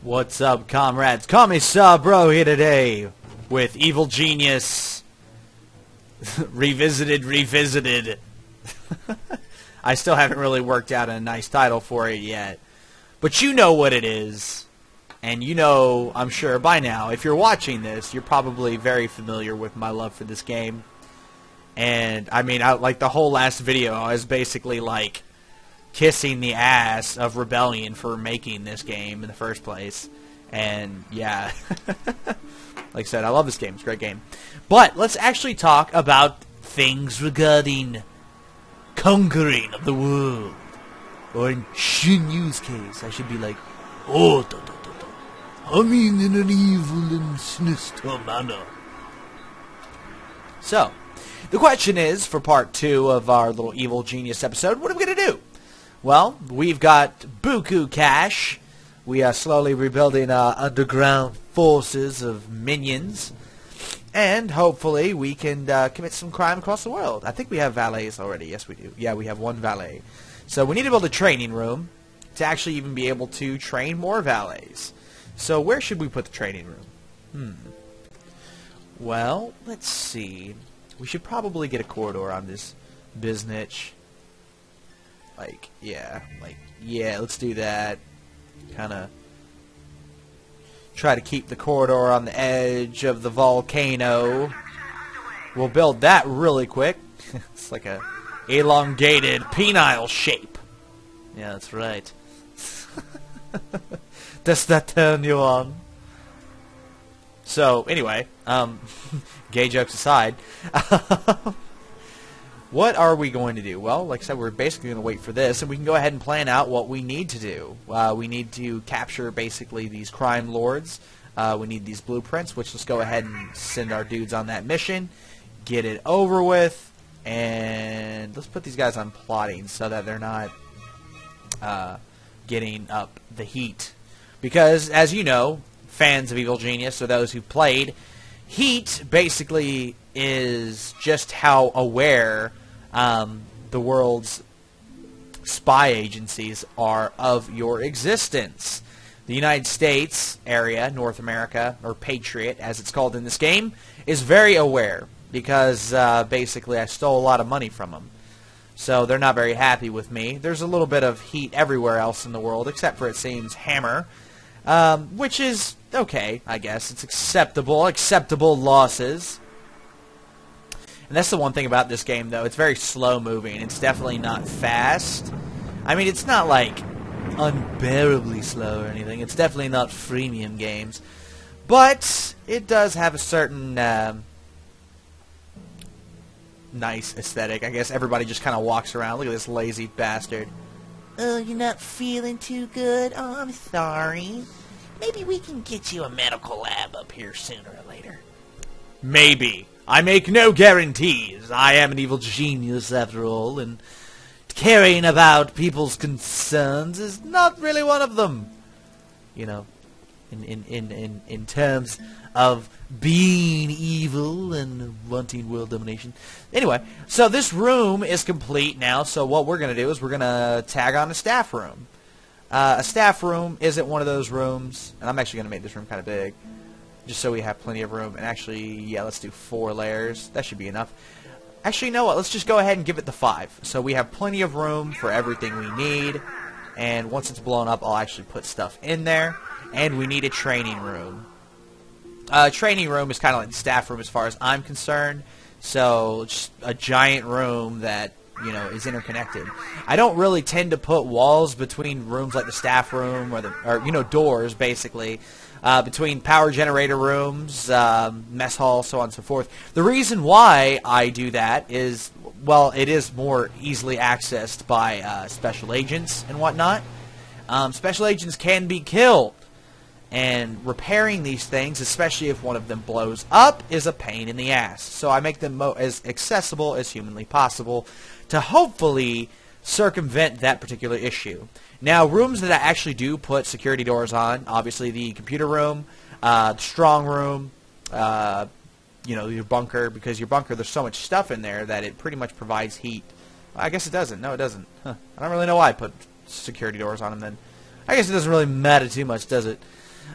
What's up, comrades? Commissar bro here today with Evil Genius Revisited. I still haven't really worked out a nice title for it yet. But you know what it is. And you know, I'm sure by now, if you're watching this, you're probably very familiar with my love for this game. And, I mean, like the whole last video, I was basically like kissing the ass of Rebellion for making this game in the first place. And yeah, like I said, I love this game. It's a great game. But let's actually talk about things regarding conquering of the world. Or in Shinyu's case, I should be like, oh, I mean in an evil and sinister manner. So, the question is, for part 2 of our little Evil Genius episode, what are we going to do? Well, we've got buku cash. We are slowly rebuilding our underground forces of minions. And hopefully we can commit some crime across the world. I think we have valets already. Yes, we do. Yeah, we have one valet. So we need to build a training room to actually even be able to train more valets. So where should we put the training room? Well, let's see. We should probably get a corridor on this biznitch. Yeah, let's do that. Kind of try to keep the corridor on the edge of the volcano. We'll build that really quick. It's like a elongated penile shape. Yeah, that's right. Does that turn you on? So, anyway, gay jokes aside, what are we going to do? Well, like I said, we're basically going to wait for this, and we can go ahead and plan out what we need to do. We need to capture, basically, these crime lords. We need these blueprints, which let's go ahead and send our dudes on that mission, get it over with, and let's put these guys on plotting so that they're not getting up the heat. Because, as you know, fans of Evil Genius, or those who've played, heat basically is just how aware the world's spy agencies are of your existence. The United States area, North America, or Patriot, as it's called in this game, is very aware because basically I stole a lot of money from them. So they're not very happy with me. There's a little bit of heat everywhere else in the world, except for, it seems, Hammer, which is okay, I guess. It's acceptable losses. And that's the one thing about this game, though. It's very slow-moving. It's definitely not fast. I mean, it's not, like, unbearably slow or anything. It's definitely not freemium games. But it does have a certain nice aesthetic. I guess everybody just kind of walks around. Look at this lazy bastard. Oh, you're not feeling too good? Oh, I'm sorry. Maybe we can get you a medical lab up here sooner or later. Maybe. I make no guarantees. I am an evil genius, after all, and caring about people's concerns is not really one of them. You know, in terms of being evil and wanting world domination. Anyway, so this room is complete now, so what we're going to do is we're going to tag on a staff room. A staff room isn't one of those rooms, and I'm actually going to make this room kind of big, just so we have plenty of room. And actually, yeah, let's do 4 layers. That should be enough. Actually, you know what? Let's just go ahead and give it the 5. So we have plenty of room for everything we need, and once it's blown up, I'll actually put stuff in there. And we need a training room. Training room is kind of like the staff room as far as I'm concerned. So just a giant room that, you know, is interconnected. I don't really tend to put walls between rooms like the staff room or you know, doors basically, between power generator rooms, mess hall, so on and so forth. The reason why I do that is, well, it is more easily accessed by special agents and whatnot. Special agents can be killed. And repairing these things, especially if one of them blows up, is a pain in the ass. So I make them as accessible as humanly possible to hopefully circumvent that particular issue. Now, rooms that I actually do put security doors on, obviously the computer room, the strong room, you know, your bunker, because your bunker, there's so much stuff in there that it pretty much provides heat. I guess it doesn't. No, it doesn't. Huh. I don't really know why I put security doors on them then. I guess it doesn't really matter too much, does it?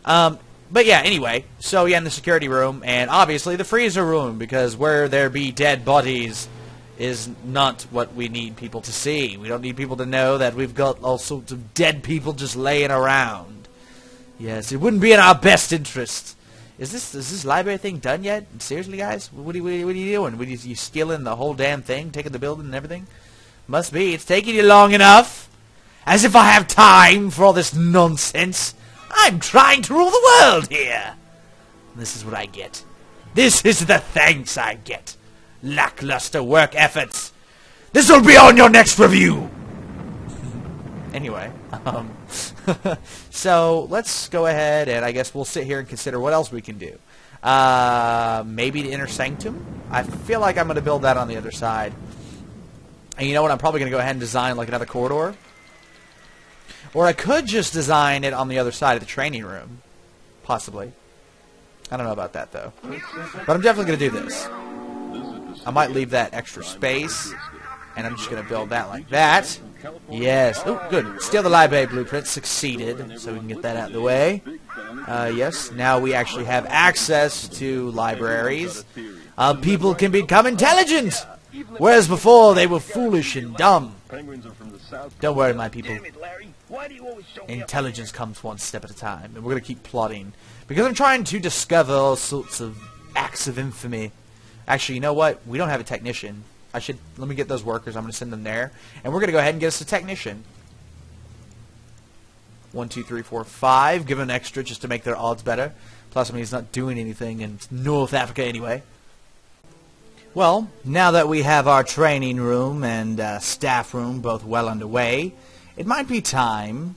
But yeah, anyway, so yeah, in the security room, and obviously the freezer room, because where there be dead bodies is not what we need people to see. We don't need people to know that we've got all sorts of dead people just laying around. Yes, it wouldn't be in our best interest. Is this library thing done yet? Seriously, guys? What are you doing? Are you stealing the whole damn thing? Taking the building and everything? Must be. It's taking you long enough. As if I have time for all this nonsense. I'm trying to rule the world here. This is what I get. This is the thanks I get. Lackluster work efforts. This will be on your next review. Anyway, so let's go ahead and I guess we'll sit here and consider what else we can do. Maybe the inner sanctum. I feel like I'm going to build that on the other side. And you know what? I'm probably going to go ahead and design like another corridor. Or I could just design it on the other side of the training room. Possibly. I don't know about that, though. But I'm definitely going to do this. I might leave that extra space. And I'm just going to build that like that. Yes. Oh, good. Steal the library blueprint. Succeeded. So we can get that out of the way. Yes. Now we actually have access to libraries. People can become intelligent. Whereas before they were foolish and dumb. Don't worry, my people. Intelligence comes one step at a time. And we're going to keep plotting. Because I'm trying to discover all sorts of acts of infamy. Actually, you know what? We don't have a technician. Let me get those workers. I'm going to send them there. And we're going to go ahead and get us a technician. 1, 2, 3, 4, 5. Give him an extra just to make their odds better. Plus, I mean, he's not doing anything in North Africa anyway. Well, now that we have our training room and staff room both well underway, it might be time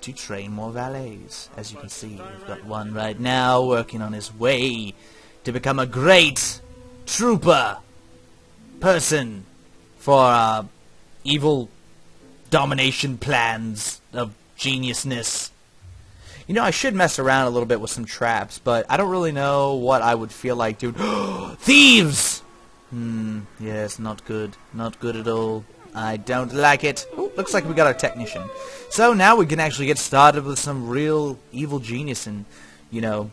to train more valets. As you can see, we've got one right now working on his way to become a great trooper person for evil domination plans of geniusness. You know, I should mess around a little bit with some traps, but I don't really know what I would feel like doing. Thieves! Yes, not good. Not good at all. I don't like it. Ooh, looks like we got our technician. So now we can actually get started with some real evil genius and, you know,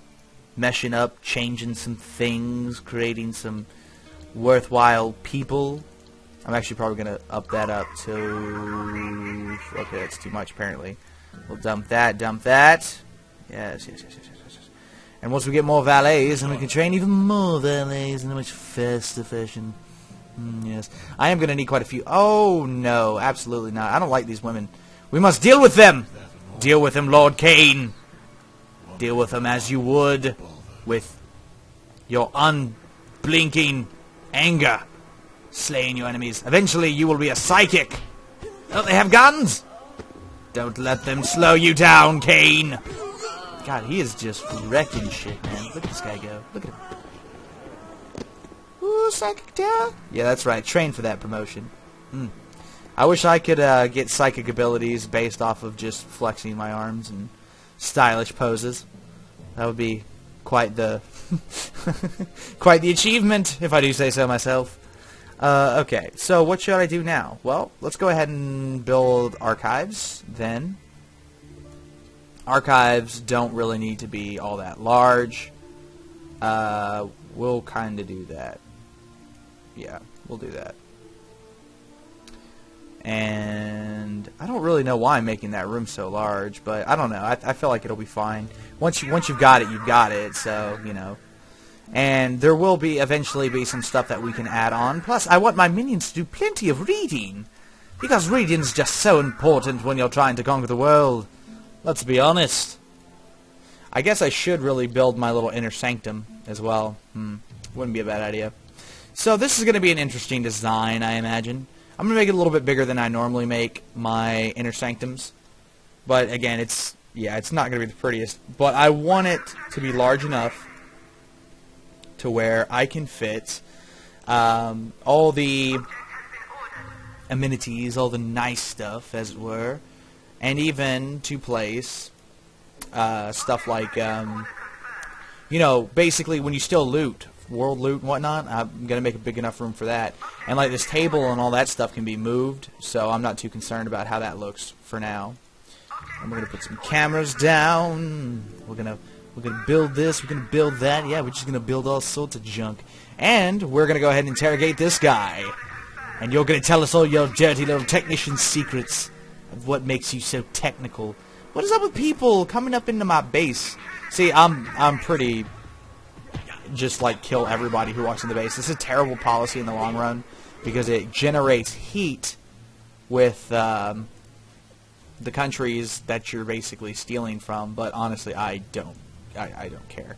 meshing up, changing some things, creating some worthwhile people. I'm actually probably going to up that up to... Okay, that's too much apparently. We'll dump that, dump that. Yes. And once we get more valets, then we can train even more valets in a much faster fashion. Yes. I am going to need quite a few. Oh, no, absolutely not. I don't like these women. We must deal with them. Deal with them, Lord Cain. Deal with them as you would with your unblinking anger. Slaying your enemies. Eventually, you will be a psychic. Don't they have guns? Don't let them slow you down, Cain. God, he is just wrecking shit, man. Look at this guy go. Look at him. Ooh, psychic terror. Yeah, that's right. Train for that promotion. I wish I could get psychic abilities based off of just flexing my arms and stylish poses. That would be quite the quite the achievement, if I do say so myself. Okay, so what should I do now? Well, let's go ahead and build archives, then. Archives don't really need to be all that large. We'll kind of do that. Yeah, we'll do that. And I don't really know why I'm making that room so large, but I don't know. I feel like it'll be fine. Once you've got it, you've got it. So, you know. And there will eventually be some stuff that we can add on. Plus, I want my minions to do plenty of reading. Because reading's just so important when you're trying to conquer the world. Let's be honest. I guess I should really build my little inner sanctum as well. Wouldn't be a bad idea. So this is going to be an interesting design, I imagine. I'm going to make it a little bit bigger than I normally make my inner sanctums. But again, it's not going to be the prettiest. But I want it to be large enough to where I can fit all the amenities, all the nice stuff, as it were, and even to place stuff like, you know, basically when you still loot, world loot and whatnot, I'm going to make a big enough room for that. And like this table and all that stuff can be moved, so I'm not too concerned about how that looks for now. And we're going to put some cameras down. We're gonna build this. We're gonna build that. Yeah, we're just gonna build all sorts of junk. And we're gonna go ahead and interrogate this guy. And you're gonna tell us all your dirty little technician secrets of what makes you so technical. What is up with people coming up into my base? See, I'm pretty just like kill everybody who walks in the base. This is a terrible policy in the long run because it generates heat with the countries that you're basically stealing from. But honestly, I don't care.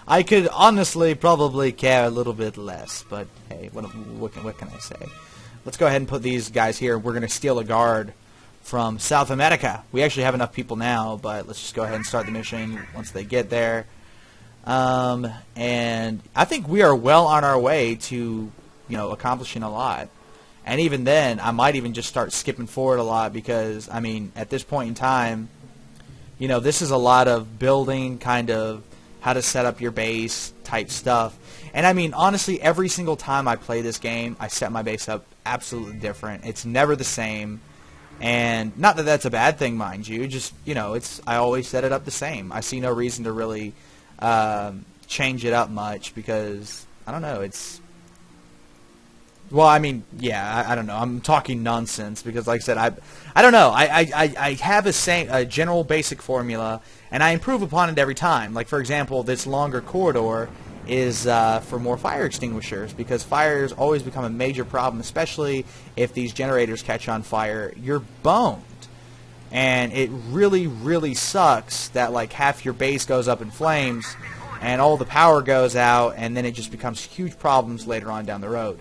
I could honestly probably care a little bit less, but hey, what can I say? Let's go ahead and put these guys here. We're going to steal a guard from South America. We actually have enough people now, but let's just go ahead and start the mission once they get there. And I think we are well on our way to, accomplishing a lot. And even then, I might even just start skipping forward a lot because, I mean, at this point in time, this is a lot of building, kind of how to set up your base type stuff. And I mean, honestly, every single time I play this game, I set my base up absolutely different. It's never the same. And not that that's a bad thing, mind you. Just, I always set it up the same. I see no reason to really change it up much because, I don't know, well, I mean, yeah, I don't know. I'm talking nonsense because, like I said, I don't know. I have a general basic formula, and I improve upon it every time. Like, for example, this longer corridor is for more fire extinguishers because fires always become a major problem, especially if these generators catch on fire. You're boned. And it really, really sucks that, like, half your base goes up in flames and all the power goes out, and then it just becomes huge problems later on down the road.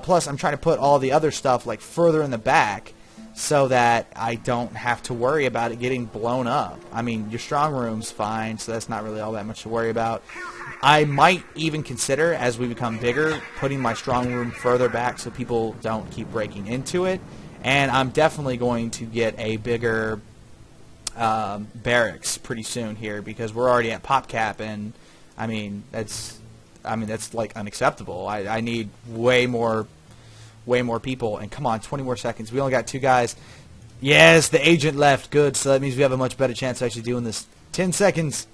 Plus, I'm trying to put all the other stuff like further in the back so that I don't have to worry about it getting blown up. I mean, your strong room's fine, so that's not really all that much to worry about. I might even consider, as we become bigger, putting my strong room further back so people don't keep breaking into it. And I'm definitely going to get a bigger barracks pretty soon here because we're already at pop cap, and I mean that's like unacceptable. I need way more people. And come on, 20 more seconds. We only got 2 guys. Yes, the agent left. Good. So that means we have a much better chance of actually doing this. 10 seconds.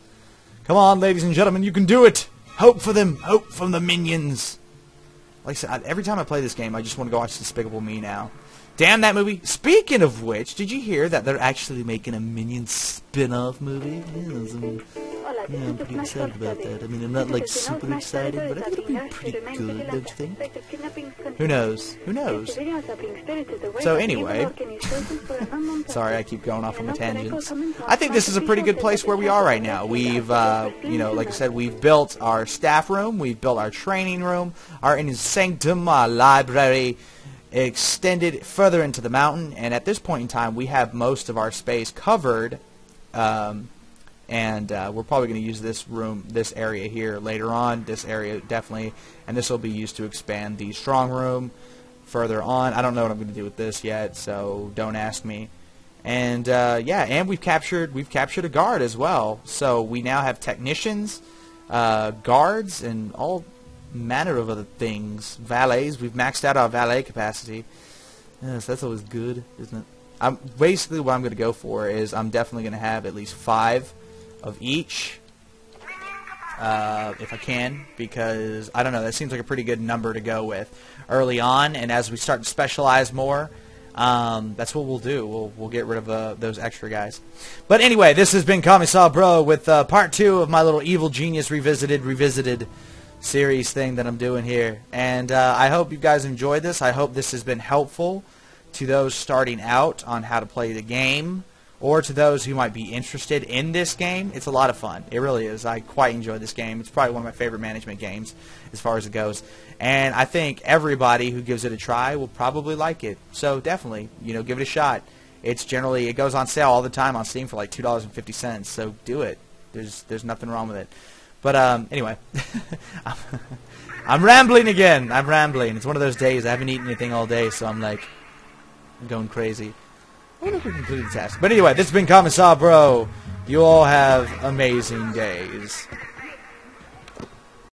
Come on, ladies and gentlemen, you can do it. Hope for them. Hope from the minions. Like I said, every time I play this game, I just want to go watch Despicable Me now. Damn that movie. Speaking of which, did you hear that they're actually making a Minions spin-off movie? Yeah, I'm pretty excited about that. I mean, I'm not, like, super excited, but I think it'll be pretty good, don't you think? Who knows? Who knows? So, anyway. Sorry, I keep going off on my tangents. I think this is a pretty good place where we are right now. We've, like I said, we've built our staff room, we've built our training room, our inner sanctum, our library, extended further into the mountain, and at this point in time, we have most of our space covered, and we're probably going to use this area here later on, this area definitely, and this will be used to expand the strong room further on. I don't know what I'm going to do with this yet, so don't ask me. And yeah, and we've captured a guard as well, so we now have technicians, guards, and all manner of other things. Valets, we've maxed out our valet capacity. Yes, that's always good, isn't it? Basically what I'm going to go for is I'm definitely going to have at least 5 of each, if I can, because I don't know, that seems like a pretty good number to go with early on, and as we start to specialize more, that's what we'll do. We'll get rid of those extra guys. But anyway, this has been Commissar Bro with part 2 of my little Evil Genius Revisited series thing that I'm doing here, and I hope you guys enjoyed this. I hope this has been helpful to those starting out on how to play the game, or to those who might be interested in this game. It's a lot of fun. It really is. I quite enjoy this game. It's probably one of my favorite management games as far as it goes. And I think everybody who gives it a try will probably like it. So definitely, give it a shot. It goes on sale all the time on Steam for like $2.50. So do it. There's nothing wrong with it. But anyway, I'm rambling again. I'm rambling. It's one of those days. I haven't eaten anything all day, so I'm like going crazy. I wonder if we completed the task. But anyway, this has been Commissar Bro. You all have amazing days.